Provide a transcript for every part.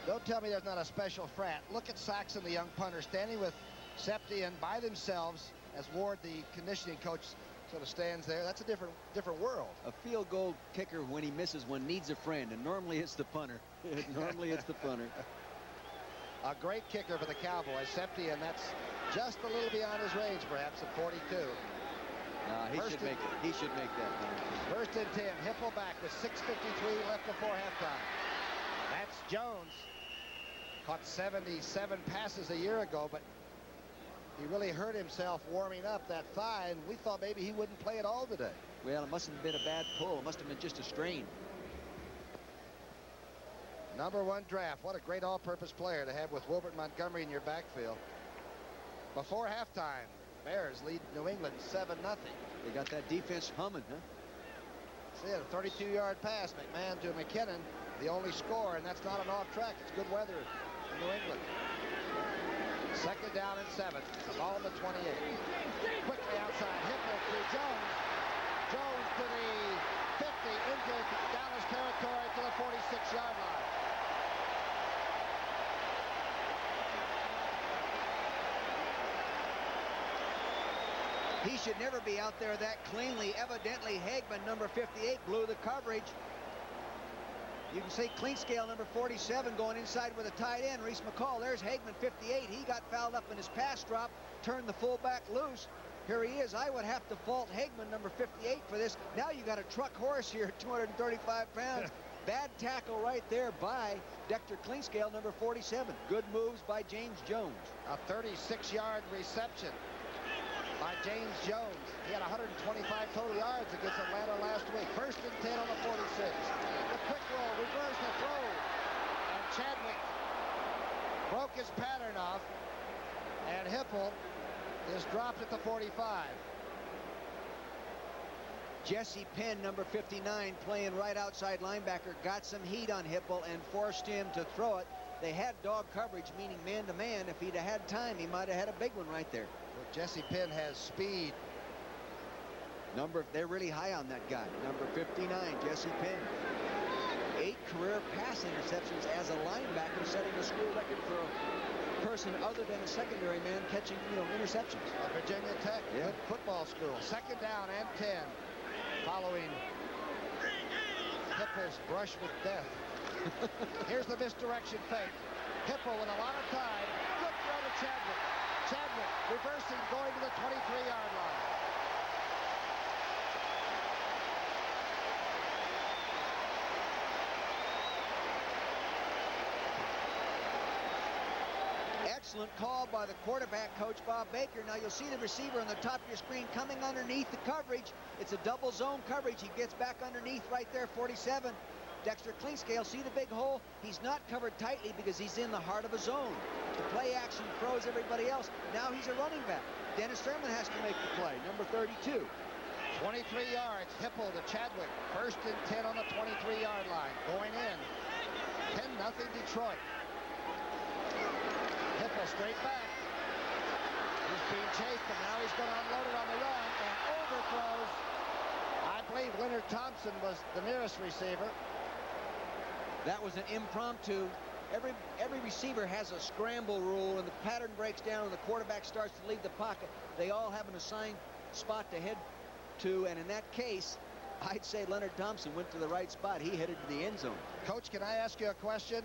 Don't tell me there's not a special frat. Look at Saxon, the young punter, standing with Septi and by themselves as Ward, the conditioning coach, sort of stands there. That's a different world. A field goal kicker, when he misses one, needs a friend, and normally it's the punter. Normally it's the punter. A great kicker for the Cowboys, Septi, and that's just a little beyond his range, perhaps, at 42. He should make it. He should make that one. First and 10. Hipple back with 6:53 left before halftime. That's Jones. Caught 77 passes a year ago, but he really hurt himself warming up that thigh, and we thought maybe he wouldn't play at all today. Well, it must have been a bad pull. It must have been just a strain. #1 draft. What a great all-purpose player to have with Wilbert Montgomery in your backfield. Before halftime, Bears lead New England 7-0. They got that defense humming, huh? See, a 32-yard pass, McMahon to McKinnon, the only score, and that's not an off track. It's good weather in New England. Second down and 7. The ball on the 28. Quickly outside, Hipple to Jones. Jones to the 50, into Dallas territory to the 46-yard line. He should never be out there that cleanly. Evidently, Hagman, number 58, blew the coverage. You can say clean scale, number 47, going inside with a tight end, Reese McCall. There's Hagman, 58. He got fouled up in his pass drop, turned the fullback loose. Here he is. I would have to fault Hagman, number 58, for this. Now you got a truck horse here, 235 pounds. Bad tackle right there by Dexter Cleanscale, number 47. Good moves by James Jones. A 36-yard reception by James Jones. He had 125 total yards against Atlanta last week. First and 10 on the 46. The quick roll, reverse the throw. And Chadwick broke his pattern off. And Hipple is dropped at the 45. Jesse Penn, number 59, playing right outside linebacker, got some heat on Hipple and forced him to throw it. They had dog coverage, meaning man-to-man. If he'd have had time, he might have had a big one right there. Well, Jesse Penn has speed. They're really high on that guy. Number 59, Jesse Penn. 8 career pass interceptions as a linebacker, setting the school record for a person other than a secondary man catching, interceptions. Virginia Tech, yeah. Good football school. Second down and 10, following Hipple's brush with death. Here's the misdirection fake. Hipple with a lot of time. Good throw to Chadwick. Chadwick reversing, going to the 23-yard line. Excellent call by the quarterback, Coach Bob Baker. Now you'll see the receiver on the top of your screen coming underneath the coverage. It's a double zone coverage. He gets back underneath right there, 47. Dexter Cleanscale, see the big hole? He's not covered tightly because he's in the heart of a zone. The play action throws everybody else. Now he's a running back. Dennis Thurman has to make the play, number 32. 23 yards, Hipple to Chadwick. First and 10 on the 23-yard line. Going in. 10-0 Detroit. Hipple straight back. He's being chased, and now he's going to unload it on the run and overthrows. I believe Leonard Thompson was the nearest receiver. That was an impromptu. Every receiver has a scramble rule, and the pattern breaks down, and the quarterback starts to leave the pocket. They all have an assigned spot to head to, and in that case, I'd say Leonard Thompson went to the right spot. He headed to the end zone. Coach, can I ask you a question?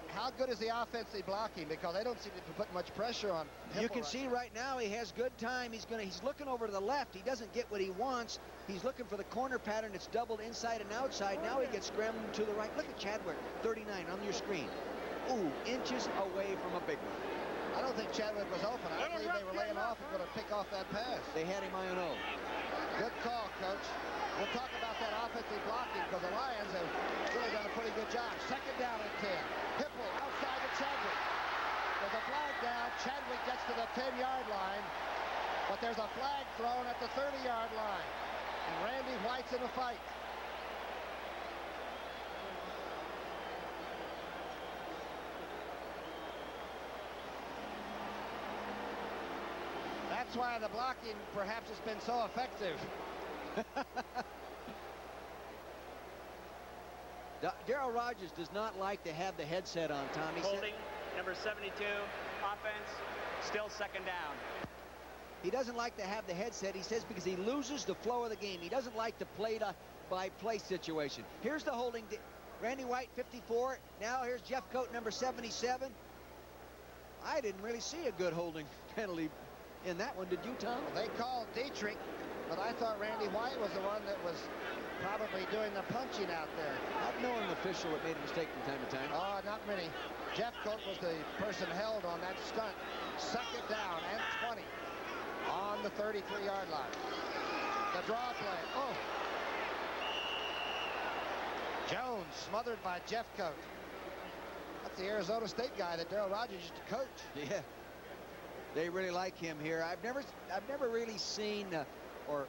How good is the offensive blocking? Because they don't seem to put much pressure on Hipple. You can see right now he has good time. He's looking over to the left. He doesn't get what he wants. He's looking for the corner pattern. It's doubled inside and outside. Now he gets scrambling to the right. Look at Chadwick, 39 on your screen. Ooh, inches away from a big one. I don't think Chadwick was open. I believe they were laying off and going to pick off that pass. They had him I-0. Good call, Coach. We'll talk about that offensive blocking because the Lions have really done a pretty good job. Second down and 10. Hipple outside to Chadwick. There's a flag down. Chadwick gets to the 10-yard line, but there's a flag thrown at the 30-yard line. And Randy White's in a fight. That's why the blocking perhaps has been so effective. Darryl Rogers does not like to have the headset on, Tom. Holding, number 72, offense, still second down. He doesn't like to have the headset, he says, because he loses the flow of the game. He doesn't like the play-by-play situation. Here's the holding. Randy White, 54. Now here's Jeff Coat, number 77. I didn't really see a good holding penalty in that one. Did you, Tom? Well, they called Dietrich, but I thought Randy White was the one that was probably doing the punching out there. I've known an official that made a mistake from time to time. Oh, not many. Jeff Coat was the person held on that stunt. Second down and 20 on the 33-yard line. The draw play. Oh. Jones smothered by Jeff Coat. That's the Arizona State guy that Darryl Rogers used to coach. Yeah. They really like him here. I've never really seen or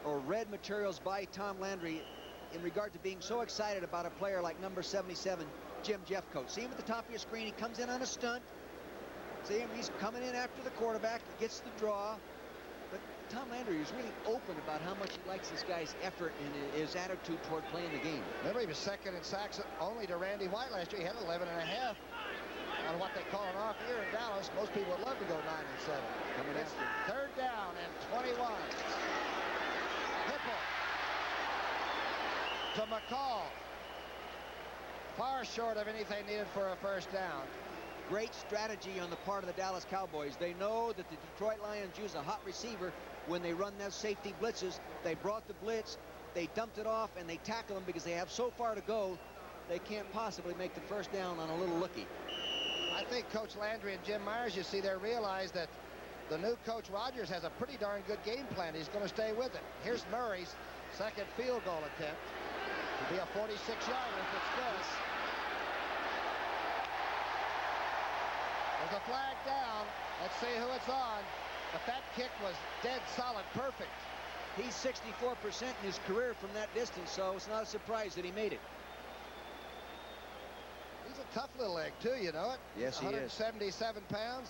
read materials by Tom Landry in regard to being so excited about a player like number 77, Jim Jeffcoat. See him at the top of your screen. He comes in on a stunt. See him, he's coming in after the quarterback. He gets the draw. But Tom Landry is really open about how much he likes this guy's effort and his attitude toward playing the game. Remember, he was second in sacks only to Randy White last year. He had 11 and a half on what they call an off year in Dallas. Most people would love to go 9 and 7. Coming It's after. third down and 21. Hipple to McCall. Far short of anything needed for a first down. Great strategy on the part of the Dallas Cowboys. They know that the Detroit Lions use a hot receiver when they run those safety blitzes. They brought the blitz, they dumped it off, and they tackle them because they have so far to go. They can't possibly make the first down on a little looky. I think Coach Landry and Jim Myers, you see there, realize that the new Coach Rogers has a pretty darn good game plan. He's going to stay with it. Here's Murray's second field goal attempt. It'll be a 46-yarder if it's good. There's a flag down. Let's see who it's on. But that kick was dead solid, perfect. He's 64% in his career from that distance, so it's not a surprise that he made it. He's a tough little egg, too, you know it? Yes, he is. 177 pounds.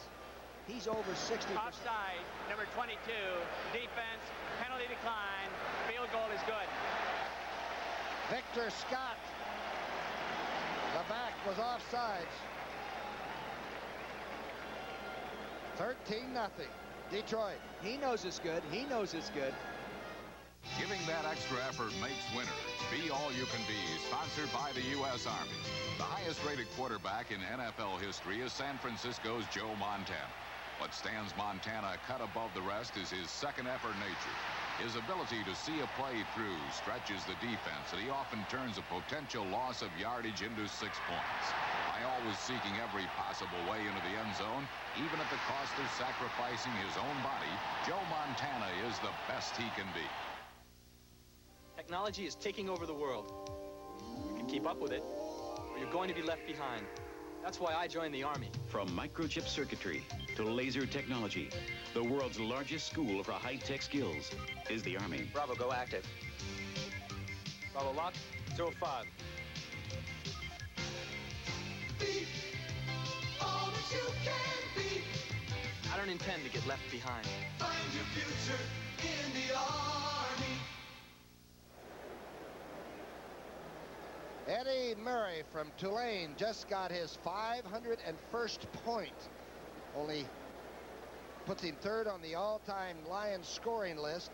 He's over 60%. Offside, number 22, defense, penalty decline, field goal is good. Victor Scott. The back was offsides. 13-0. Detroit. He knows it's good. He knows it's good. Giving that extra effort makes winners. Be all you can be. Sponsored by the U.S. Army. The highest-rated quarterback in NFL history is San Francisco's Joe Montana. What stands Montana cut above the rest is his second-effort nature. His ability to see a play through stretches the defense, and he often turns a potential loss of yardage into 6 points. By always seeking every possible way into the end zone, even at the cost of sacrificing his own body, Joe Montana is the best he can be. Technology is taking over the world. You can keep up with it, or you're going to be left behind. That's why I joined the Army. From microchip circuitry to laser technology, the world's largest school for high-tech skills is the Army. Bravo, go active. Bravo, lock, 05. Be all that you can be. I don't intend to get left behind. Find your future in the Army. Eddie Murray from Tulane just got his 501st point. Only puts him third on the all-time Lions scoring list.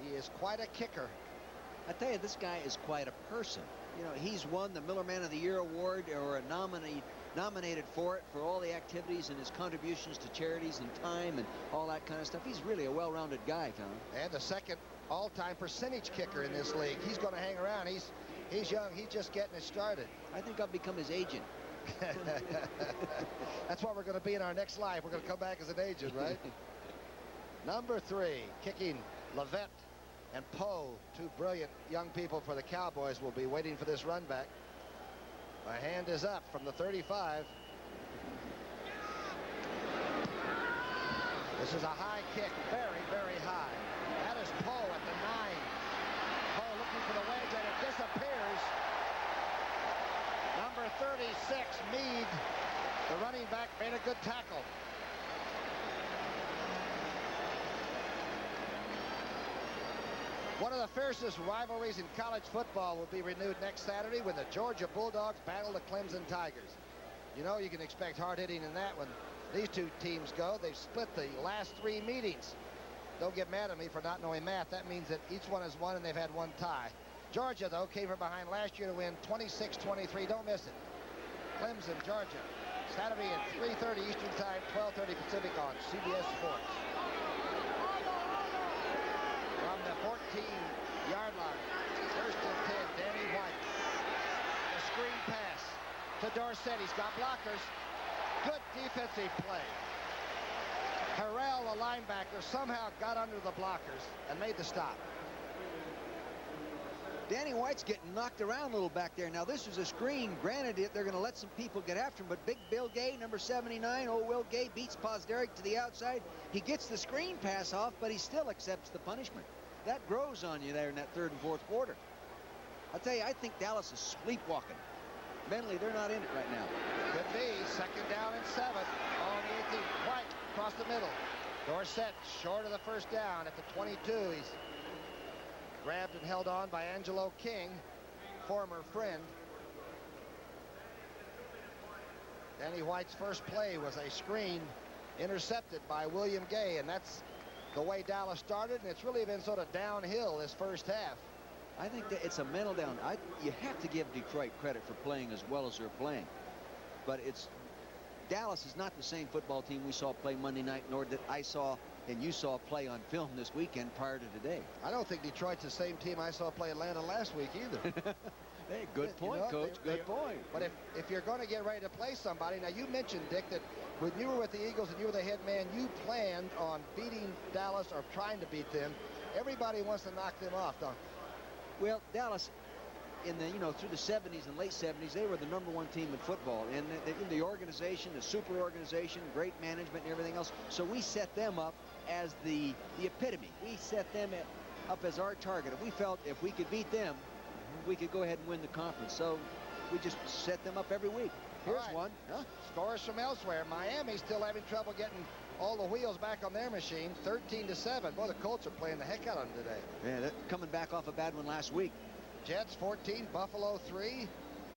He is quite a kicker. I tell you, this guy is quite a person. You know, he's won the Miller Man of the Year award or nominated for it for all the activities and his contributions to charities and time and all that kind of stuff. He's really a well-rounded guy, Tom. And the second all-time percentage kicker in this league. He's going to hang around. He's young. He's just getting it started. I think I'll become his agent. That's what we're going to be in our next life. We're going to come back as an agent, right? Number 3, kicking Levette and Poe, two brilliant young people for the Cowboys, will be waiting for this run back. A hand is up from the 35. This is a high kick, very, very high. That is Poe at the 9. Poe looking for the wedge, and it disappears. Number 36, Meade, the running back, made a good tackle. One of the fiercest rivalries in college football will be renewed next Saturday when the Georgia Bulldogs battle the Clemson Tigers. You know you can expect hard hitting in that when these two teams go. They've split the last 3 meetings. Don't get mad at me for not knowing math. That means that each one has won and they've had 1 tie. Georgia, though, came from behind last year to win 26-23. Don't miss it. Clemson, Georgia. Saturday at 3:30 Eastern Time, 12:30 Pacific on CBS Sports. From the 14-yard line, 1st and 10, Danny White. The screen pass to Dorsett. He's got blockers. Good defensive play. Harrell, the linebacker, somehow got under the blockers and made the stop. Danny White's getting knocked around a little back there. Now, this is a screen. Granted, they're going to let some people get after him, but big Bill Gay, number 79, old Will Gay, beats Posderick to the outside. He gets the screen pass off, but he still accepts the punishment. That grows on you there in that 3rd and 4th quarter. I'll tell you, I think Dallas is sleepwalking. Mentally, they're not in it right now. Could be. 2nd down and 7 on the 18th. White across the middle. Dorsett short of the 1st down at the 22. He's grabbed and held on by Angelo King, former friend. Danny White's first play was a screen intercepted by William Gay, and that's the way Dallas started, and it's really been sort of downhill this first half. I think that it's a mental down. You have to give Detroit credit for playing as well as they're playing. But Dallas is not the same football team we saw play Monday night, nor that I saw and you saw play on film this weekend prior to today. I don't think Detroit's the same team I saw play Atlanta last week either. Hey, good point, Coach. Good point. But if you're going to get ready to play somebody, now you mentioned, Dick, that when you were with the Eagles and you were the head man, you planned on beating Dallas or trying to beat them. Everybody wants to knock them off, don't they? Well, Dallas, in the through the 70s and late 70s, they were the #1 team in football, and in the organization, the super organization, great management and everything else. So we set them up as the epitome. We set them up as our target. And we felt if we could beat them, we could go ahead and win the conference. So we just set them up every week. Here's right. one. Huh? Scores from elsewhere. Miami's still having trouble getting all the wheels back on their machine. 13-7. Boy, the Colts are playing the heck out of them today. Yeah, they're coming back off a bad one last week. Jets 14, Buffalo 3.